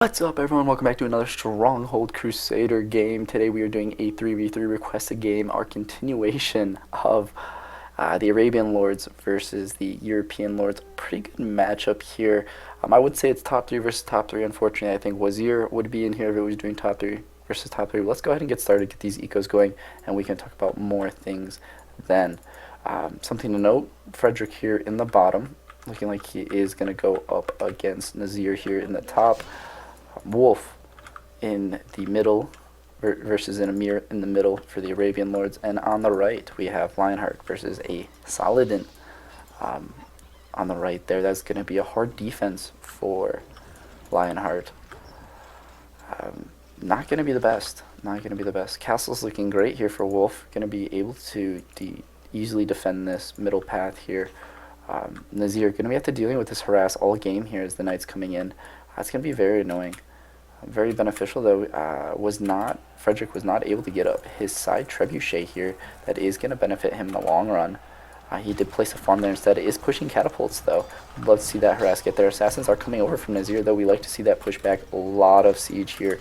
What's up, everyone? Welcome back to another Stronghold Crusader game. Today we are doing a 3v3 requested game, our continuation of the Arabian Lords versus the European Lords. Pretty good matchup here. I would say it's top 3 versus top 3. Unfortunately, I think Wazir would be in here if it was doing top 3 versus top 3. Let's go ahead and get started, get these ecos going, and we can talk about more things then. Something to note, Frederick here in the bottom, looking like he is going to go up against Nazir here in the top. Wolf in the middle versus an Emir in the middle for the Arabian Lords, and on the right we have Lionheart versus a Saladin on the right there. That's going to be a hard defense for Lionheart. Not going to be the best. Not going to be the best. Castle's looking great here for Wolf. Going to be able to easily defend this middle path here. Nazir going to be have to dealing with this harass all game here as the knight's coming in. That's going to be very annoying. Very beneficial though. Frederick was not able to get up his side trebuchet here. That is going to benefit him in the long run. He did place a farm there instead. It is pushing catapults though. Love to see that harass get there. Assassins are coming over from Nazir though. We like to see that push back. A lot of siege here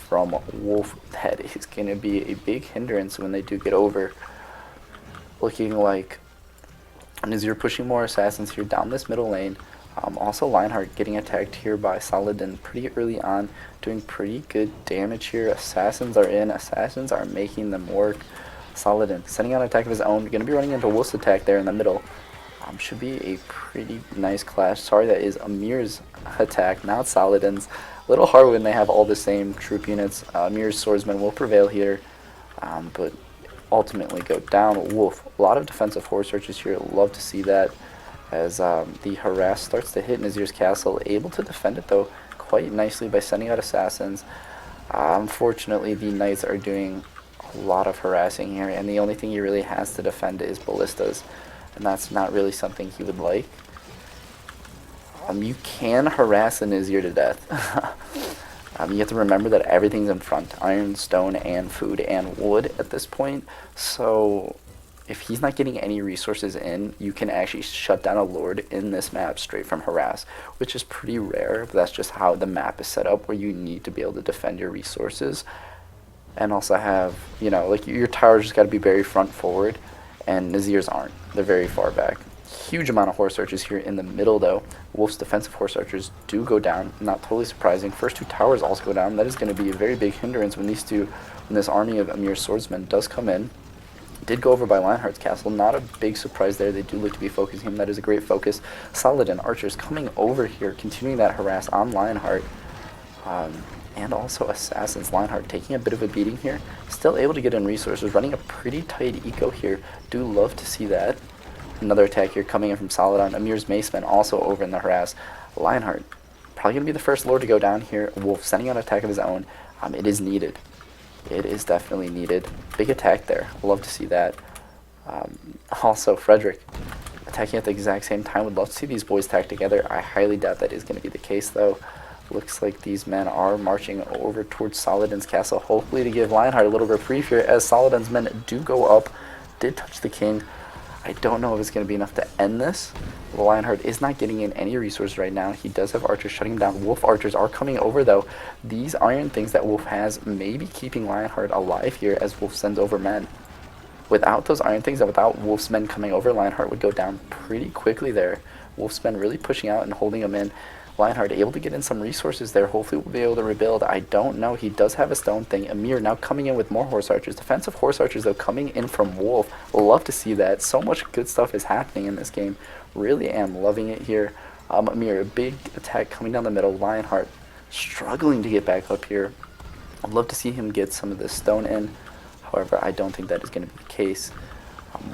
from Wolf. That is going to be a big hindrance when they do get over. Looking like Nazir pushing more assassins here down this middle lane. Also Lionheart getting attacked here by Saladin pretty early on, doing pretty good damage here. Assassins are in, assassins are making them work. Saladin sending out an attack of his own, going to be running into Wolf's attack there in the middle. Should be a pretty nice clash. Sorry, that is Amir's attack, not Saladin's. A little hard when they have all the same troop units. Amir's swordsmen will prevail here, but ultimately go down. Wolf, a lot of defensive horse archers here, love to see that. As the harass starts to hit Nazir's castle, able to defend it though quite nicely by sending out assassins. Unfortunately, the knights are doing a lot of harassing here, and the only thing he really has to defend is ballistas, and that's not really something he would like. You can harass a Nazir to death. You have to remember that everything's in front, iron, stone, and food, and wood at this point, so if he's not getting any resources in, you can actually shut down a lord in this map straight from harass, which is pretty rare, but that's just how the map is set up, where you need to be able to defend your resources and also have, you know, like your towers just got to be very front forward, and Nazir's aren't. They're very far back. Huge amount of horse archers here in the middle though. Wolf's defensive horse archers do go down, not totally surprising. First two towers also go down. That is going to be a very big hindrance when this army of Emir swordsmen does come in. Did go over by Lionheart's castle. Not a big surprise there. They do look to be focusing him. That is a great focus. Saladin archers coming over here, continuing that harass on Lionheart. And also assassins. Lionheart taking a bit of a beating here. Still able to get in resources. Running a pretty tight eco here. Do love to see that. Another attack here coming in from Saladin. Amir's macemen also over in the harass. Lionheart probably going to be the first lord to go down here. Wolf sending out an attack of his own. It is needed. It is definitely needed. Big attack there. Love to see that. Also, Frederick attacking at the exact same time. Would love to see these boys attack together. I highly doubt that is going to be the case, though. Looks like these men are marching over towards Saladin's castle, hopefully to give Lionheart a little reprieve here, as Saladin's men do go up. Did touch the king. I don't know if it's going to be enough to end this. Lionheart is not getting in any resources right now. He does have archers shutting him down. Wolf archers are coming over though. These iron things that Wolf has may be keeping Lionheart alive here as Wolf sends over men. Without those iron things and without Wolf's men coming over, Lionheart would go down pretty quickly there. Wolf's men really pushing out and holding him in. Lionheart able to get in some resources there. Hopefully we'll be able to rebuild. I don't know. He does have a stone thing. Emir now coming in with more horse archers. Defensive horse archers though coming in from Wolf. Love to see that. So much good stuff is happening in this game. Really am loving it here. Amir, a big attack coming down the middle. Lionheart struggling to get back up here. I'd love to see him get some of this stone in. However, I don't think that is going to be the case.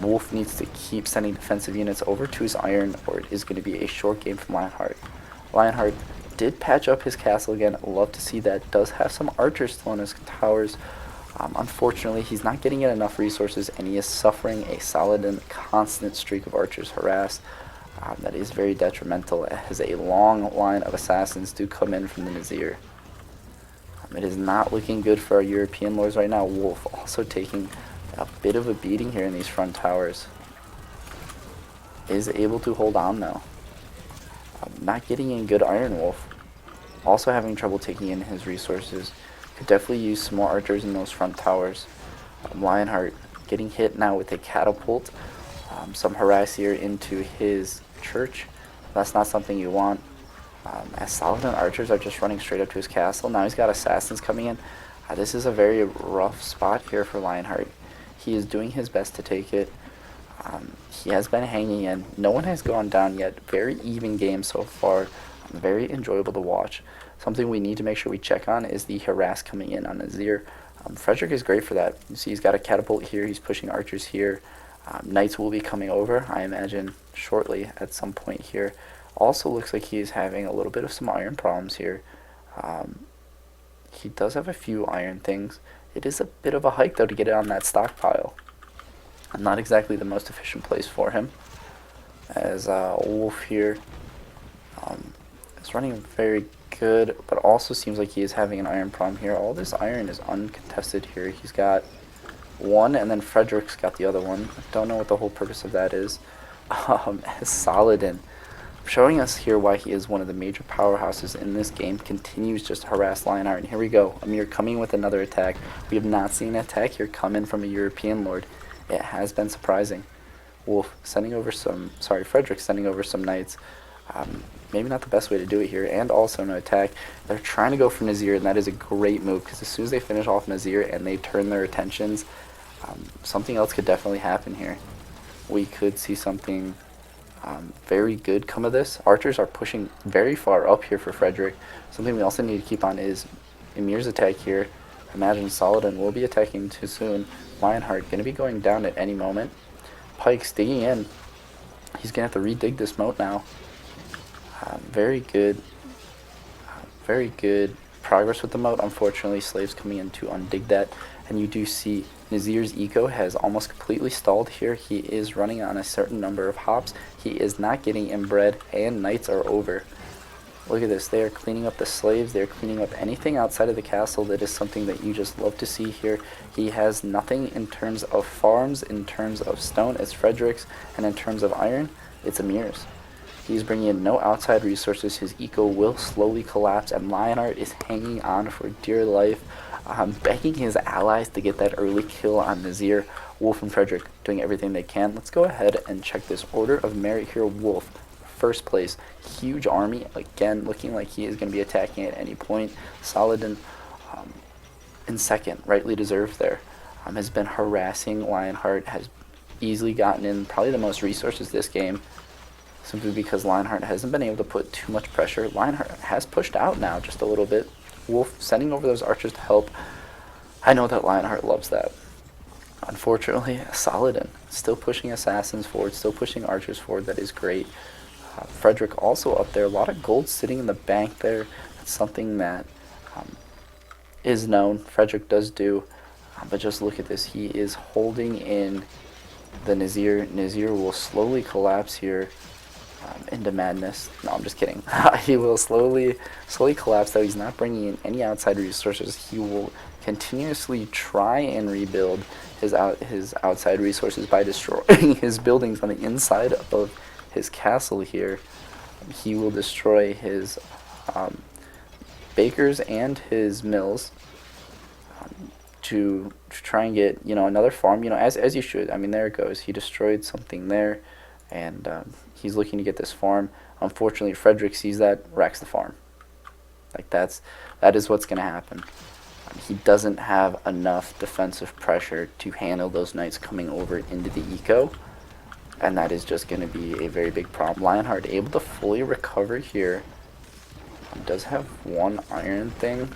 Wolf needs to keep sending defensive units over to his iron, or it is going to be a short game from Lionheart. Lionheart did patch up his castle again. Love to see that. Does have some archers still on his towers. Unfortunately, he's not getting in enough resources, and he is suffering a Saladin constant streak of archers harass. That is very detrimental, as a long line of assassins do come in from the Nazir. It is not looking good for our European lords right now. Wolf also taking a bit of a beating here in these front towers. Is able to hold on though. Not getting in good Iron Wolf. Also having trouble taking in his resources. Could definitely use some more archers in those front towers. Lionheart getting hit now with a catapult. Some harass here into his church. That's not something you want. As Saladin archers are just running straight up to his castle. Now he's got assassins coming in. This is a very rough spot here for Lionheart. He is doing his best to take it. He has been hanging in. No one has gone down yet. Very even game so far. Very enjoyable to watch. Something we need to make sure we check on is the harass coming in on Nazir. Frederick is great for that. You see he's got a catapult here. He's pushing archers here. Knights will be coming over, I imagine, shortly at some point here. Also looks like he is having a little bit of some iron problems here. He does have a few iron things. It is a bit of a hike, though, to get it on that stockpile. Not exactly the most efficient place for him. As Wolf here is running very good, but also seems like he is having an iron problem here. All this iron is uncontested here. He's got one, and then Frederick's got the other one. I don't know what the whole purpose of that is. As Saladin, showing us here why he is one of the major powerhouses in this game, continues just to harass Lionheart. And here we go. Amir coming with another attack. We have not seen an attack here come in from a European lord. It has been surprising. Wolf sending over some, Frederick sending over some knights. Maybe not the best way to do it here, and also no attack. They're trying to go for Nazir, and that is a great move, because as soon as they finish off Nazir and they turn their attentions, something else could definitely happen here. We could see something very good come of this. Archers are pushing very far up here for Frederick. Something we also need to keep on is Emir's attack here. Imagine Saladin will be attacking too soon. Lionheart going to be going down at any moment. Pike's digging in. He's going to have to redig this moat now. Very good progress with the moat. Unfortunately, slaves coming in to undig that. And you do see Nazir's eco has almost completely stalled here. He is running on a certain number of hops. He is not getting inbred, and knights are over. Look at this. They are cleaning up the slaves. They are cleaning up anything outside of the castle. That is something that you just love to see here. He has nothing in terms of farms, in terms of stone, it's Frederick's, and in terms of iron, it's Amir's. He's bringing in no outside resources. His eco will slowly collapse, and Lionheart is hanging on for dear life, begging his allies to get that early kill on Nazir. Wolf and Frederick doing everything they can. Let's go ahead and check this order of merit here. Wolf, first place, huge army, again looking like he is going to be attacking at any point. Saladin in second, rightly deserved there, has been harassing Lionheart, has easily gotten in probably the most resources this game, simply because Lionheart hasn't been able to put too much pressure. Lionheart has pushed out now just a little bit. Wolf sending over those archers to help. I know that Lionheart loves that. Unfortunately, Saladin still pushing assassins forward, still pushing archers forward. That is great. Frederick also up there. A lot of gold sitting in the bank there. That's something that is known. Frederick does do. But just look at this. He is holding in the Nazir. Nazir will slowly collapse here into madness. No, I'm just kidding. He will slowly collapse, though. He's not bringing in any outside resources. He will continuously try and rebuild his outside resources by destroying his buildings on the inside of his castle here. He will destroy his bakers and his mills to try and get, another farm, as you should. I mean, there it goes. He destroyed something there, and he's looking to get this farm. Unfortunately, Frederick sees that, wrecks the farm. That is what's going to happen. He doesn't have enough defensive pressure to handle those knights coming over into the eco, and that is just going to be a very big problem. Lionheart able to fully recover here. Does have one iron thing.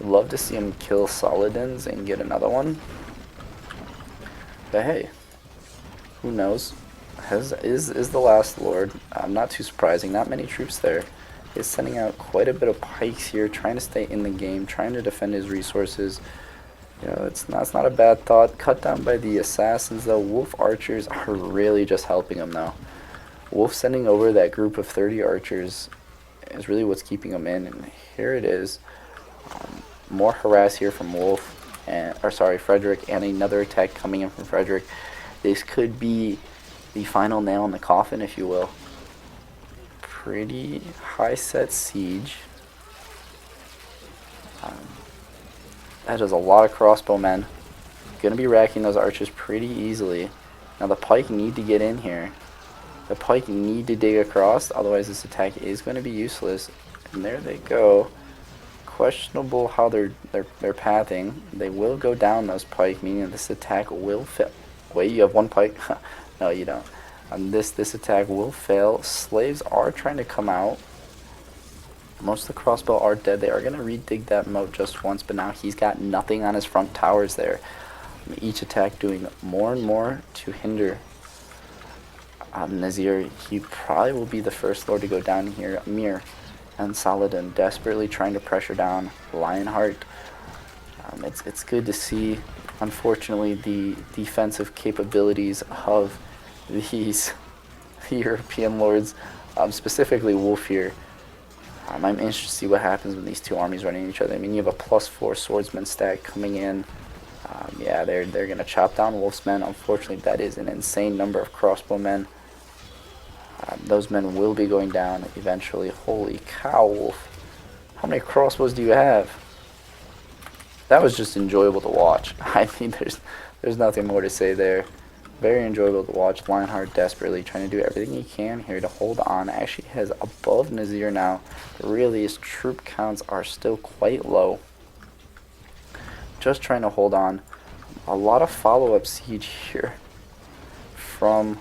Would love to see him kill Saladins and get another one. But hey, who knows? Is the last lord. Not too surprising. Not many troops there. He's sending out quite a bit of pikes here, trying to stay in the game, trying to defend his resources. It's not a bad thought. Cut down by the assassins, though. Wolf archers are really just helping him, though. Wolf sending over that group of 30 archers is really what's keeping him in, and here it is. More harass here from Wolf, Frederick, and another attack coming in from Frederick. This could be the final nail in the coffin, if you will. Pretty high set siege. That is a lot of crossbowmen. Going to be racking those archers pretty easily. Now the pike need to get in here. The pike need to dig across, otherwise this attack is going to be useless. And there they go. Questionable how they're pathing. They will go down those pike, meaning this attack will fail. Wait, you have one pike? No, you don't. This attack will fail. Slaves are trying to come out. Most of the crossbow are dead. They are going to redig that moat just once, but now he's got nothing on his front towers there. Each attack doing more and more to hinder Nazir. He probably will be the first lord to go down here. Amir and Saladin desperately trying to pressure down Lionheart. It's good to see. Unfortunately, the defensive capabilities of these European lords, specifically Wolf here, I'm interested to see what happens when these two armies run into each other. I mean, you have a +4 swordsman stack coming in. Yeah, they're going to chop down Wolf's men. Unfortunately, that is an insane number of crossbowmen. Those men will be going down eventually. Holy cow, Wolf. How many crossbows do you have? That was just enjoyable to watch. I mean, there's nothing more to say there. Very enjoyable to watch. Lionheart desperately trying to do everything he can here to hold on. Actually has above Nazir now. But really, his troop counts are still quite low. Just trying to hold on. A lot of follow-up siege here from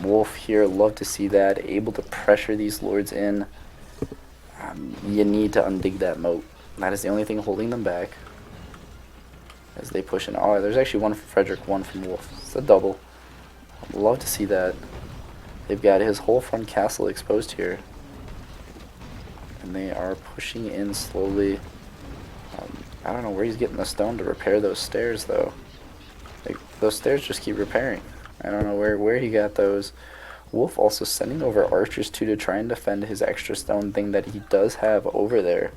Wolf here. Love to see that. Able to pressure these lords in. You need to undig that moat. That is the only thing holding them back as they push in. Oh, there's actually one from Frederick, one from Wolf. It's a double. I'd love to see that. They've got his whole front castle exposed here. And they are pushing in slowly. I don't know where he's getting the stone to repair those stairs, though. Like, those stairs just keep repairing. I don't know where he got those. Wolf also sending over archers, too, to try and defend his extra stone thing that he does have over there.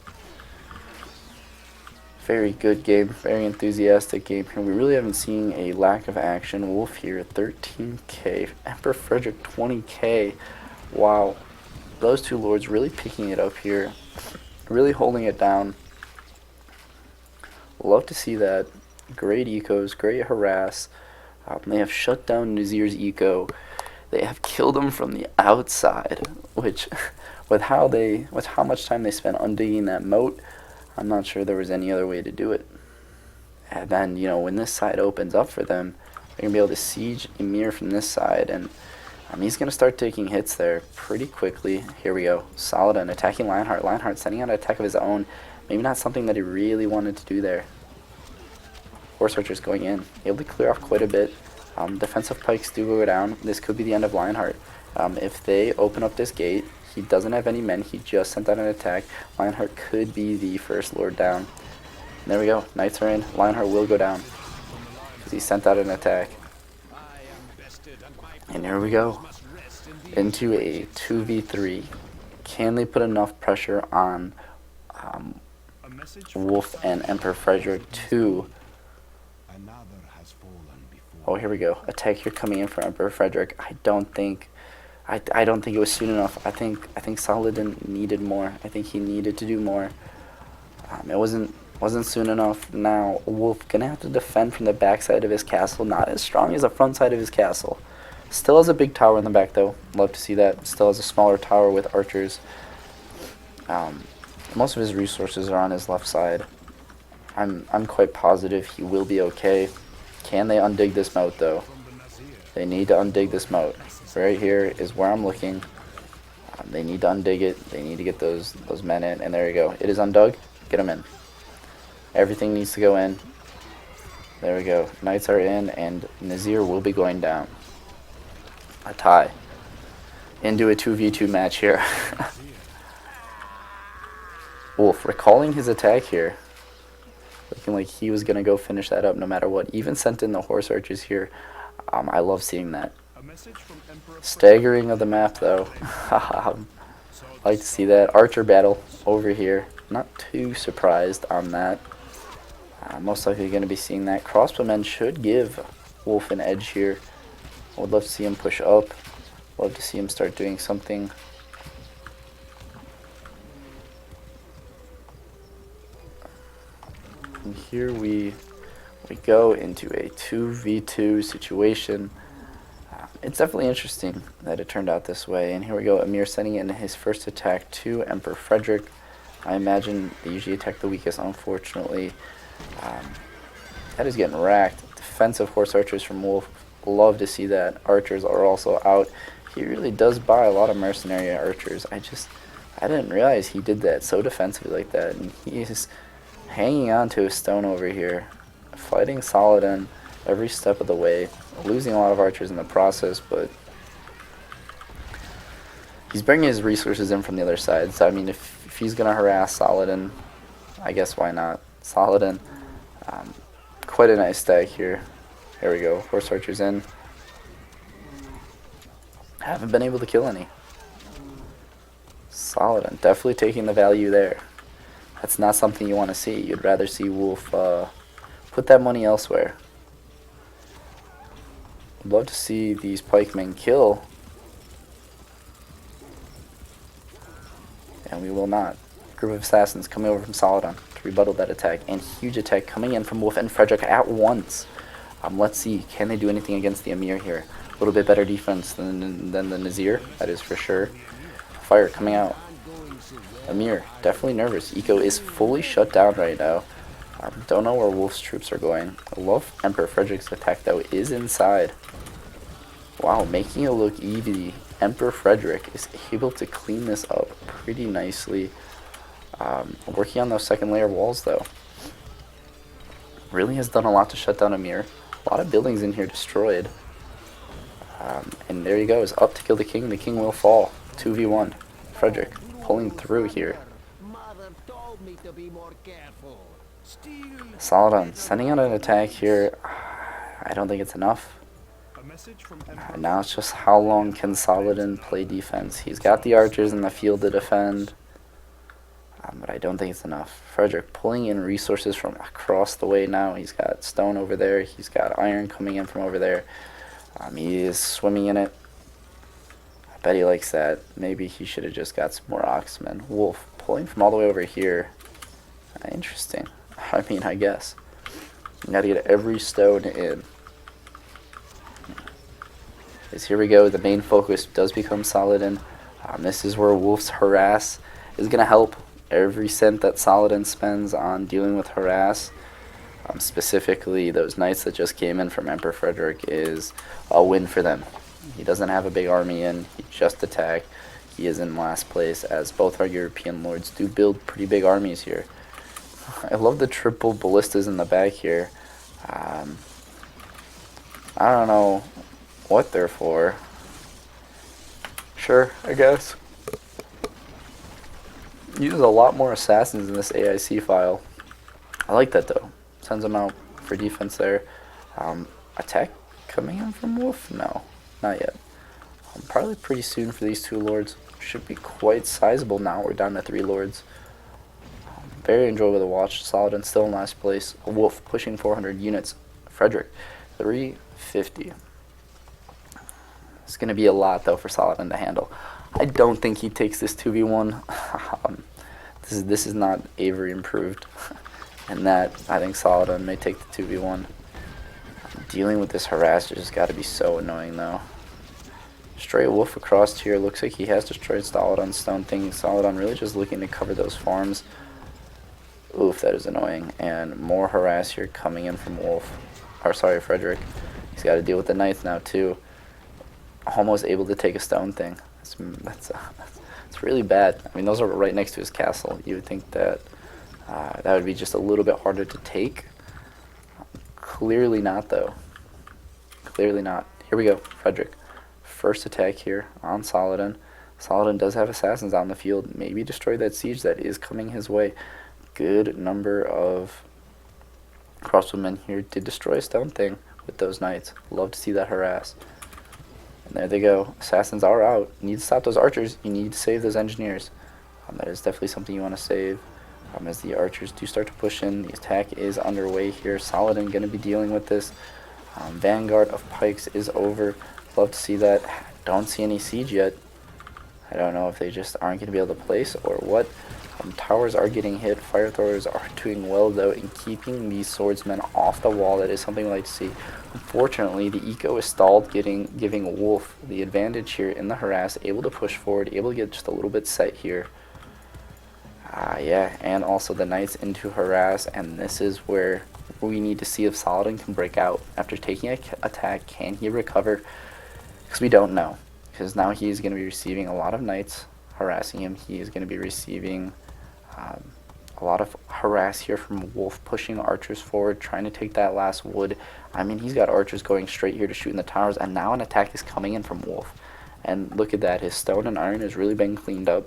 Very good game, very enthusiastic game here. We really haven't seen a lack of action. Wolf here, 13k. Emperor Frederick, 20k. Wow. Those two lords really picking it up here. Really holding it down. Love to see that. Great ecos, great harass. They have shut down Nazir's eco. They have killed him from the outside, which, with how much time they spent undigging that moat, I'm not sure there was any other way to do it. And then, you know, when this side opens up for them, they're going to be able to siege Emir from this side, and he's going to start taking hits there pretty quickly. Here we go. Saladin attacking Lionheart. Lionheart sending out an attack of his own. Maybe not something that he really wanted to do there. Horse archers going in. Able to clear off quite a bit. Defensive pikes do go down. This could be the end of Lionheart. If they open up this gate, he doesn't have any men. He just sent out an attack. Lionheart could be the first lord down. And there we go. Knights are in. Lionheart will go down because he sent out an attack. And here we go. Into a 2v3. Can they put enough pressure on Wolf and Emperor Frederick to... Oh, here we go. Attack here coming in for Emperor Frederick. I don't think it was soon enough. I think Saladin needed more. I think he needed to do more. It wasn't soon enough. Now Wolf gonna have to defend from the backside of his castle. Not as strong as the front side of his castle. Still has a big tower in the back though. Love to see that. Still has a smaller tower with archers. Most of his resources are on his left side. I'm quite positive he will be okay. Can they undig this moat though? They need to undig this moat. Right here is where I'm looking. They need to undig it. They need to get those men in. And there you go. It is undug. Get them in. Everything needs to go in. There we go. Knights are in, and Nazir will be going down. A tie. Into a 2v2 match here. Wolf recalling his attack here. Looking like he was going to go finish that up no matter what. Even sent in the horse archers here. I love seeing that. Staggering of the map though. Like to see that. Archer battle over here. Not too surprised on that. Most likely going to be seeing that. Crossbowmen should give Wolf an edge here. I would love to see him push up. Love to see him start doing something. And here we go into a 2v2 situation. It's definitely interesting that it turned out this way. And here we go, Amir sending in his first attack to Emperor Frederick. I imagine they usually attack the weakest, unfortunately. That is getting racked. Defensive horse archers from Wolf. Love to see that. Archers are also out. He really does buy a lot of mercenary archers. I didn't realize he did that so defensively like that. And he is hanging on to a stone over here, fighting Saladin every step of the way, losing a lot of archers in the process, but he's bringing his resources in from the other side. So I mean, if he's gonna harass Saladin, I guess why not? Saladin, quite a nice stack here. There we go, horse archers in. Haven't been able to kill any. Saladin definitely taking the value there. That's not something you want to see. You'd rather see Wolf put that money elsewhere. I'd love to see these pikemen kill. And we will not. Group of assassins coming over from Saladin to rebuttal that attack. And huge attack coming in from Wolf and Frederick at once. Let's see, can they do anything against the Emir here? A little bit better defense than the Nazir, that is for sure. Fire coming out. Amir, definitely nervous. Eco is fully shut down right now. Don't know where Wolf's troops are going. I love Emperor Frederick's attack, though, is inside. Wow, making it look easy. Emperor Frederick is able to clean this up pretty nicely. Working on those second layer walls, though. Really has done a lot to shut down Amir. A lot of buildings in here destroyed. And there he goes, up to kill the king. The king will fall. 2v1. Frederick pulling through here. Saladin sending out an attack here. I don't think it's enough. Now it's just how long can Saladin play defense. He's got the archers in the field to defend. But I don't think it's enough. Frederick pulling in resources from across the way now. He's got stone over there. He's got iron coming in from over there. He is swimming in it. I bet he likes that. Maybe he should have just got some more Oxmen. Wolf pulling from all the way over here. Interesting. I mean, I guess. You gotta get every stone in. Because here we go. The main focus does become Saladin. This is where Wolf's harass is gonna help. Every cent that Saladin spends on dealing with harass, specifically those knights that just came in from Emperor Frederick, is a win for them. He doesn't have a big army in, he just attacked. He is in last place, as both our European lords do build pretty big armies here. I love the triple ballistas in the back here. I don't know what they're for. Sure, I guess. Uses a lot more assassins in this AIC file. I like that though. Sends them out for defense there. Attack coming in from Wolf? No, not yet. Probably pretty soon for these two lords. Should be quite sizable now. We're down to 3 lords. Very enjoyable to watch. Saladin still in last place. Wolf pushing 400 units. Frederick 350. It's going to be a lot though for Saladin to handle. I don't think he takes this 2v1. This is not EvreyImproved. And that, I think Saladin may take the 2v1. Dealing with this harass just got to be so annoying though. Stray Wolf across here. Looks like he has destroyed Saladin's stone thing. Saladin really just looking to cover those farms. Oof, that is annoying. And more harass here coming in from Wolf. Or sorry, Frederick. He's got to deal with the knights now too. Almost able to take a stone thing. That's really bad. I mean, those are right next to his castle. You would think that that would be just a little bit harder to take. Clearly not, though. Clearly not. Here we go, Frederick. First attack here on Saladin. Saladin does have assassins on the field. Maybe destroy that siege that is coming his way. Good number of crossbow here. Did destroy a stone thing with those knights. Love to see that harass. And there they go. Assassins are out. You need to stop those archers. You need to save those engineers. That is definitely something you want to save. As the archers do start to push in. The attack is underway here. Saladin going to be dealing with this. Vanguard of pikes is over. Love to see that. Don't see any siege yet. I don't know if they just aren't going to be able to place or what. Towers are getting hit. Fire throwers are doing well though in keeping these swordsmen off the wall. That is something we like to see. Unfortunately, the eco is stalled, giving Wolf the advantage here in the harass. Able to push forward, able to get just a little bit set here. Yeah, and also the knights into harass, and this is where we need to see if Saladin can break out after taking an attack. Can he recover? Because we don't know. Because now he's going to be receiving a lot of knights harassing him. He is going to be receiving a lot of harass here from Wolf, pushing archers forward, trying to take that last wood. I mean, he's got archers going straight here to shoot in the towers, and now an attack is coming in from Wolf. And look at that, his stone and iron has really been cleaned up.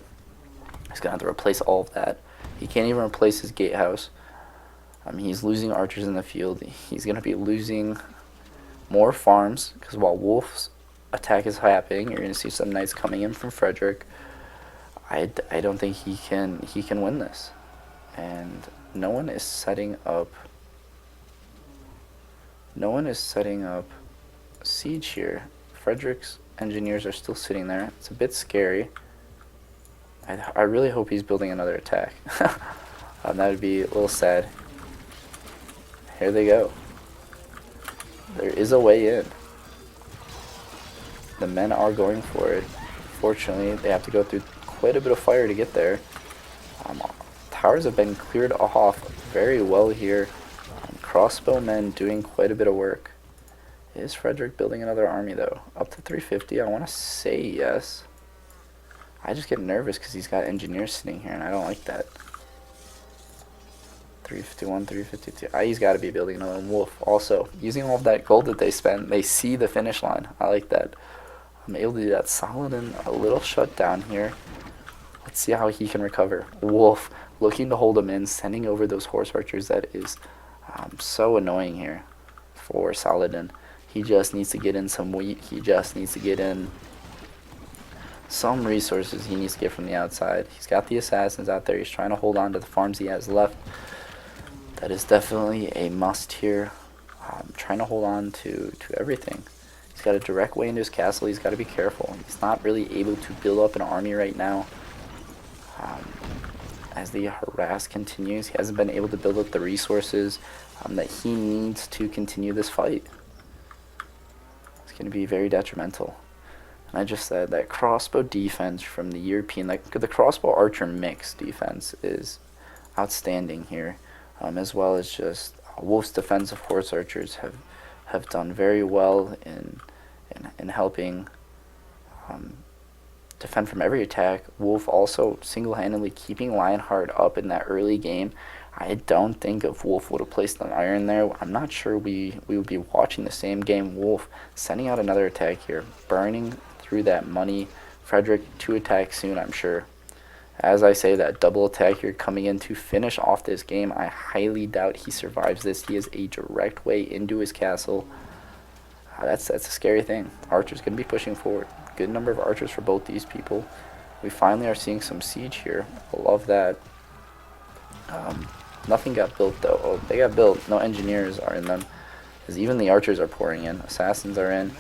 He's going to have to replace all of that. He can't even replace his gatehouse. I mean, he's losing archers in the field. He's going to be losing more farms, because while Wolf's attack is happening, you're going to see some knights coming in from Frederick. I don't think he can win this. And no one is setting up siege here. Frederick's engineers are still sitting there. It's a bit scary. I really hope he's building another attack. That would be a little sad. Here they go. There is a way in. The men are going for it. Fortunately, they have to go through quite a bit of fire to get there. Towers have been cleared off very well here. Crossbow men doing quite a bit of work. Is Frederick building another army though? Up to 350, I want to say yes. I just get nervous because he's got engineers sitting here and I don't like that. 351, 352. He's got to be building another Wolf. Also, using all of that gold that they spent, they see the finish line. I like that. I'm able to do that. Saladin, a little shut down here. Let's see how he can recover. Wolf looking to hold him in, sending over those horse archers. That is so annoying here for Saladin. He just needs to get in some wheat. He just needs to get in some resources he needs to get from the outside. He's got the assassins out there. He's trying to hold on to the farms he has left. That is definitely a must here. Trying to hold on to everything. He's got a direct way into his castle. He's got to be careful. He's not really able to build up an army right now. As the harass continues, he hasn't been able to build up the resources that he needs to continue this fight. It's going to be very detrimental. And I just said that crossbow defense from the European, like the crossbow archer mix defense is outstanding here, as well as just Wolf's defensive horse archers have done very well in helping defend from every attack. Wolf also single-handedly keeping Lionheart up in that early game. I don't think if Wolf would have placed an iron there, I'm not sure we would be watching the same game. Wolf sending out another attack here, burning through that money. Frederick to attack soon, I'm sure. As I say, that double attack here coming in to finish off this game. I highly doubt he survives this. He has a direct way into his castle. That's a scary thing. Archer's going to be pushing forward. Good number of archers for both these people. We finally are seeing some siege here. I love that. Nothing got built though. Oh, they got built. No engineers are in them. Because even the archers are pouring in. Assassins are in.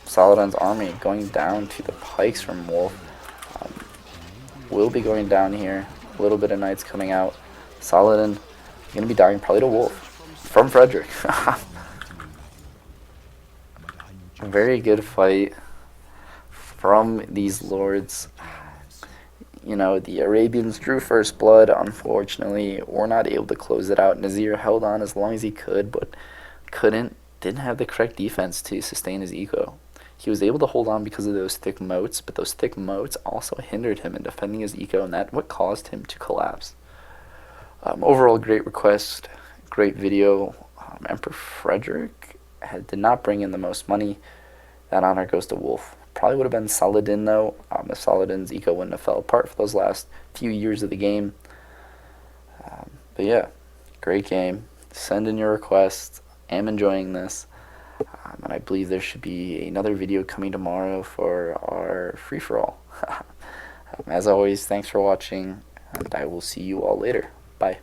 Saladin's army going down to the pikes from Wolf. Will be going down here. A little bit of knights coming out. Saladin going to be dying probably to Wolf. From Frederick. A very good fight from these lords. You know, the Arabians drew first blood. Unfortunately, we're not able to close it out. Nazir held on as long as he could, but didn't have the correct defense to sustain his eco. He was able to hold on because of those thick moats, but those thick moats also hindered him in defending his eco, and that's what caused him to collapse. Overall, great request, great video. Emperor Frederick did not bring in the most money. That honor goes to Wolf. Probably would have been Saladin though, if Saladin's eco wouldn't have fell apart for those last few years of the game. But yeah, great game. Send in your requests. I'm enjoying this. And I believe there should be another video coming tomorrow for our free-for-all. As always, thanks for watching, and I will see you all later. Bye.